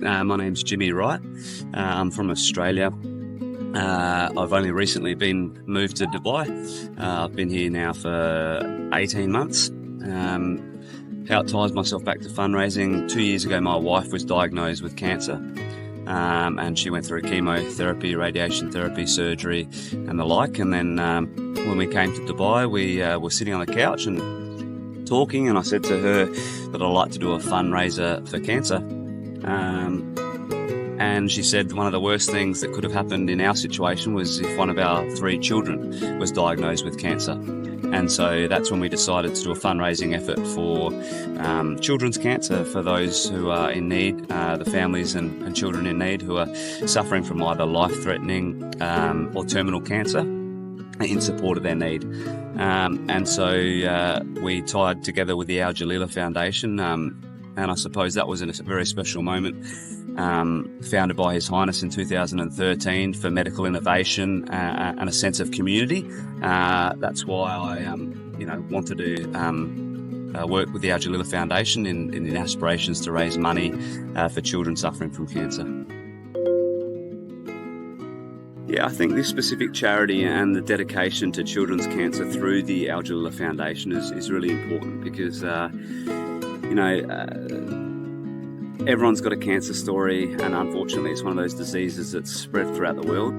My name's Jimmy Wright. I'm from Australia. I've only recently been moved to Dubai. I've been here now for 18 months. How it ties myself back to fundraising, 2 years ago my wife was diagnosed with cancer, and she went through chemotherapy, radiation therapy, surgery and the like. And then when we came to Dubai, we were sitting on the couch and talking, and I said to her that I'd like to do a fundraiser for cancer. And she said one of the worst things that could have happened in our situation was if one of our 3 children was diagnosed with cancer. And so that's when we decided to do a fundraising effort for children's cancer, for those who are in need, the families and children in need who are suffering from either life-threatening or terminal cancer, in support of their need. And so we tied together with the Jalila Foundation, and I suppose that was a very special moment, founded by His Highness in 2013 for medical innovation and a sense of community. That's why I wanted to work with the Jalila Foundation in aspirations to raise money for children suffering from cancer. Yeah, I think this specific charity and the dedication to children's cancer through the Jalila Foundation is really important because everyone's got a cancer story, and unfortunately it's one of those diseases that's spread throughout the world.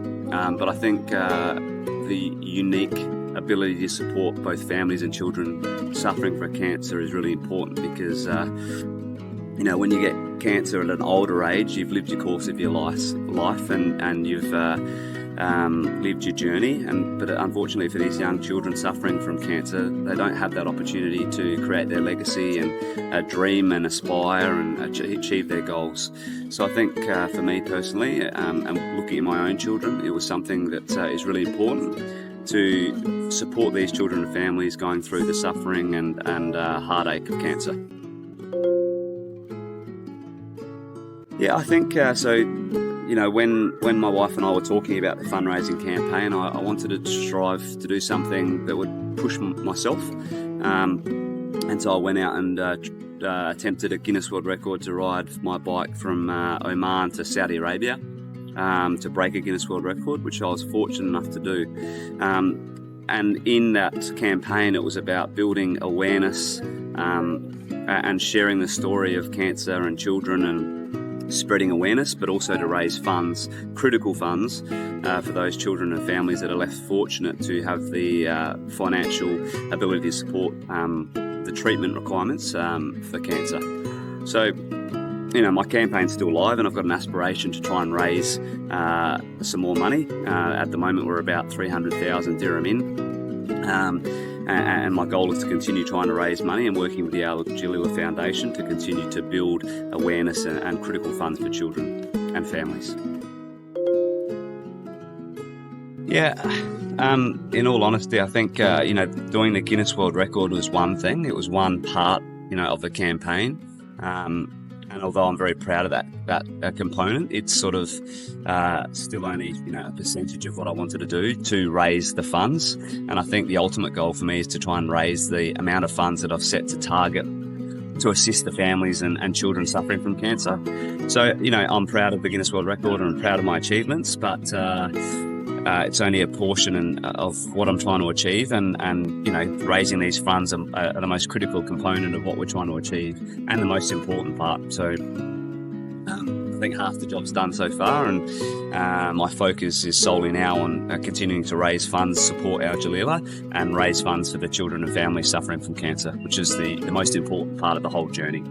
But I think the unique ability to support both families and children suffering from cancer is really important because, when you get cancer at an older age, you've lived your course of your life and you've lived your journey. But unfortunately for these young children suffering from cancer, they don't have that opportunity to create their legacy and dream and aspire and achieve their goals. So I think for me personally, and looking at my own children, it was something that is really important to support these children and families going through the suffering and heartache of cancer. Yeah, I think so. When my wife and I were talking about the fundraising campaign, I wanted to strive to do something that would push myself. And so I went out and attempted a Guinness World Record to ride my bike from Oman to Saudi Arabia to break a Guinness World Record, which I was fortunate enough to do. And in that campaign, it was about building awareness and sharing the story of cancer and children and spreading awareness, but also to raise funds, critical funds, for those children and families that are less fortunate to have the financial ability to support the treatment requirements for cancer. So, my campaign's still live, and I've got an aspiration to try and raise some more money. At the moment, we're about 300,000 dirham in. And my goal is to continue trying to raise money and working with the Jalila Foundation to continue to build awareness and critical funds for children and families. Yeah, in all honesty, I think, doing the Guinness World Record was one thing. It was one part, of the campaign. And although I'm very proud of that component, it's sort of still only a percentage of what I wanted to do to raise the funds. And I think the ultimate goal for me is to try and raise the amount of funds that I've set to target to assist the families and children suffering from cancer. So, I'm proud of the Guinness World Record and I'm proud of my achievements, but it's only a portion of what I'm trying to achieve, and raising these funds are the most critical component of what we're trying to achieve and the most important part. So I think half the job's done so far, and my focus is solely now on continuing to raise funds, support our Jalila, and raise funds for the children and families suffering from cancer, which is the most important part of the whole journey.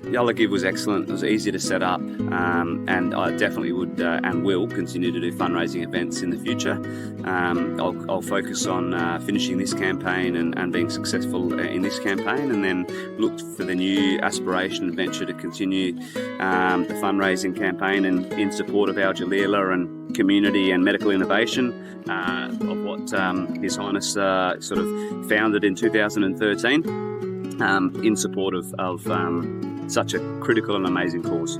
Yalla Give was excellent. It was easy to set up, and I definitely would and will continue to do fundraising events in the future. I'll focus on finishing this campaign and being successful in this campaign, and then look for the new aspiration and venture to continue the fundraising campaign and in support of our Jalila and community and medical innovation of what His Highness sort of founded in 2013 in support of such a critical and amazing cause.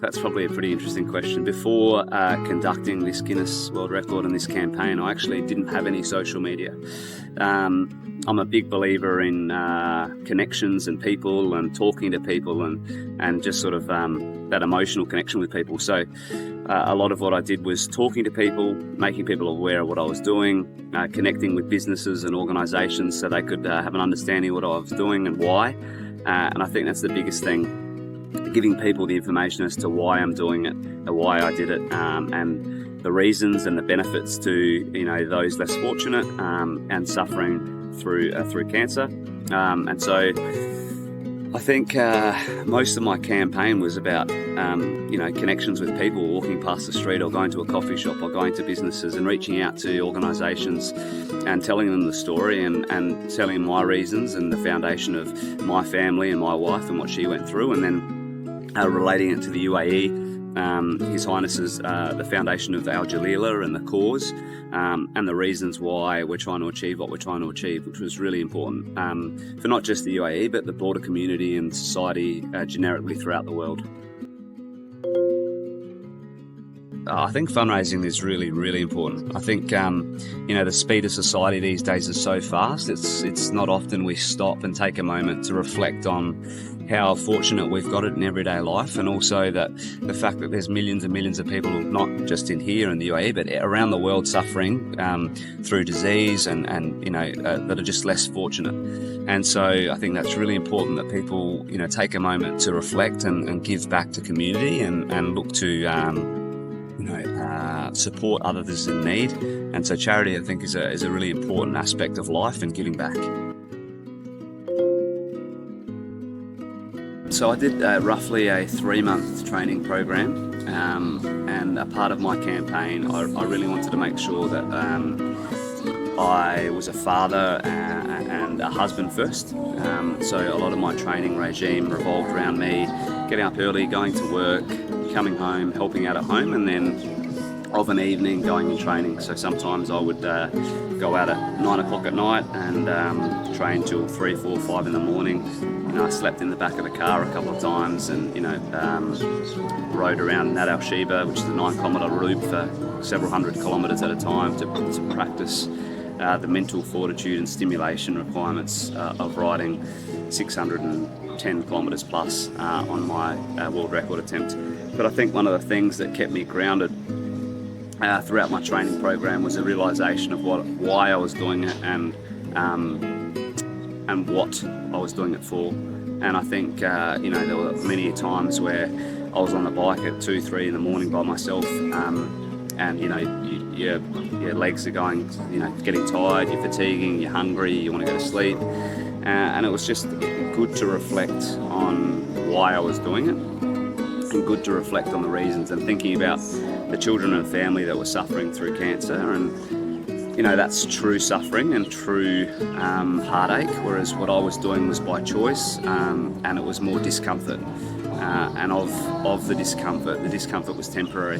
That's probably a pretty interesting question. Before conducting this Guinness World Record and this campaign, I actually didn't have any social media. I'm a big believer in connections and people and talking to people and just sort of that emotional connection with people. So a lot of what I did was talking to people, making people aware of what I was doing, connecting with businesses and organisations so they could have an understanding of what I was doing and why. And I think that's the biggest thing, giving people the information as to why I'm doing it, and why I did it, and the reasons and the benefits to those less fortunate and suffering through cancer. And so I think most of my campaign was about connections with people, walking past the street or going to a coffee shop or going to businesses and reaching out to organisations and telling them the story and telling them my reasons and the foundation of my family and my wife and what she went through, and then relating it to the UAE, His Highness's the foundation of our Jalila and the cause, and the reasons why we're trying to achieve what we're trying to achieve, which was really important for not just the UAE but the broader community and society generically throughout the world. I think fundraising is really, really important. I think, the speed of society these days is so fast. It's not often we stop and take a moment to reflect on how fortunate we've got it in everyday life, and also that the fact that there's millions and millions of people, not just in here in the UAE, but around the world suffering through disease and that are just less fortunate. And so I think that's really important that people, take a moment to reflect and give back to community and look to support others in need. And so charity, I think, is a really important aspect of life and giving back. So I did roughly a 3-month training program, and a part of my campaign, I really wanted to make sure that I was a father and a husband first. So a lot of my training regime revolved around me getting up early, going to work, coming home, helping out at home, and then of an evening going and training. So sometimes I would go out at 9 o'clock at night and train till 3, 4, 5 in the morning. I slept in the back of the car a couple of times and rode around Nat Al Sheba, which is a 9-kilometre route for several hundred kilometres at a time to practice the mental fortitude and stimulation requirements of riding 610 kilometres plus on my world record attempt. But I think one of the things that kept me grounded throughout my training program was a realisation of why I was doing it and what I was doing it for. And I think there were many times where I was on the bike at 2, 3 in the morning by myself, and your legs are going, getting tired, you're fatiguing, you're hungry, you want to go to sleep, and it was just good to reflect on why I was doing it, and good to reflect on the reasons, and thinking about the children and family that were suffering through cancer. And that's true suffering and true heartache, whereas what I was doing was by choice, and it was more discomfort, and of the discomfort was temporary.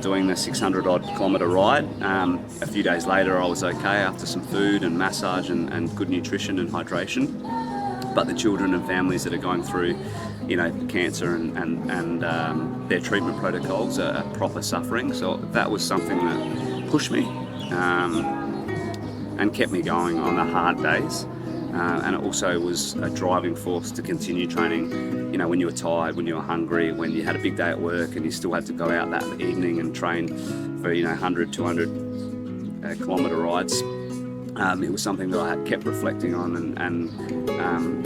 Doing the 600 odd kilometre ride, a few days later I was okay after some food and massage and good nutrition and hydration. But the children and families that are going through cancer and their treatment protocols are proper suffering. So that was something that pushed me and kept me going on the hard days. And it also was a driving force to continue training, when you were tired, when you were hungry, when you had a big day at work and you still had to go out that evening and train for, 100, 200 kilometre rides. It was something that I had kept reflecting on and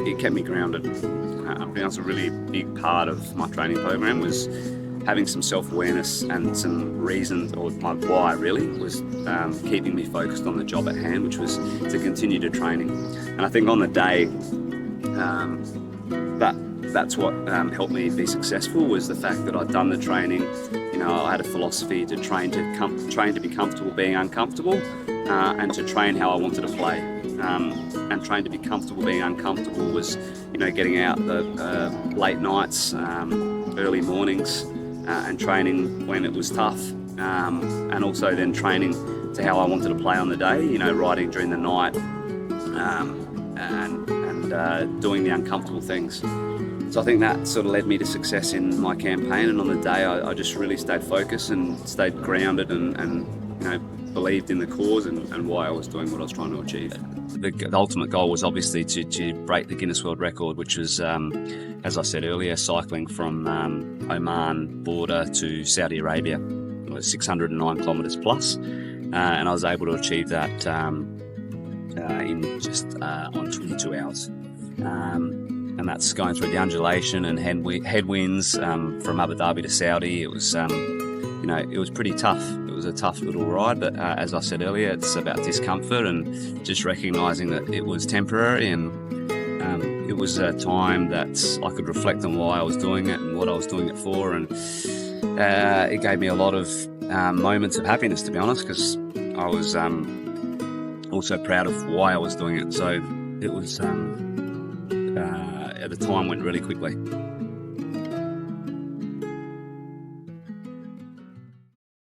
it kept me grounded. I think that's a really big part of my training program, was having some self-awareness and some reasons, or my why really, was keeping me focused on the job at hand, which was to continue to training. And I think on the day, that's what helped me be successful, was the fact that I'd done the training. I had a philosophy to train to be comfortable being uncomfortable, and to train how I wanted to play. And train to be comfortable being uncomfortable was, getting out the late nights, early mornings, and training when it was tough, and also then training to how I wanted to play on the day, riding during the night, and doing the uncomfortable things. So I think that sort of led me to success in my campaign. And on the day, I just really stayed focused and stayed grounded and believed in the cause and why I was doing what I was trying to achieve. The ultimate goal was obviously to break the Guinness World Record, which was, as I said earlier, cycling from Oman border to Saudi Arabia. It was 609 kilometres plus, and I was able to achieve that in just on 22 hours. And that's going through the undulation and headwinds from Abu Dhabi to Saudi. It was, it was pretty tough. It was a tough little ride, but as I said earlier, it's about discomfort and just recognising that it was temporary, and it was a time that I could reflect on why I was doing it and what I was doing it for, and it gave me a lot of moments of happiness, to be honest, because I was also proud of why I was doing it. So it was, at the time, went really quickly.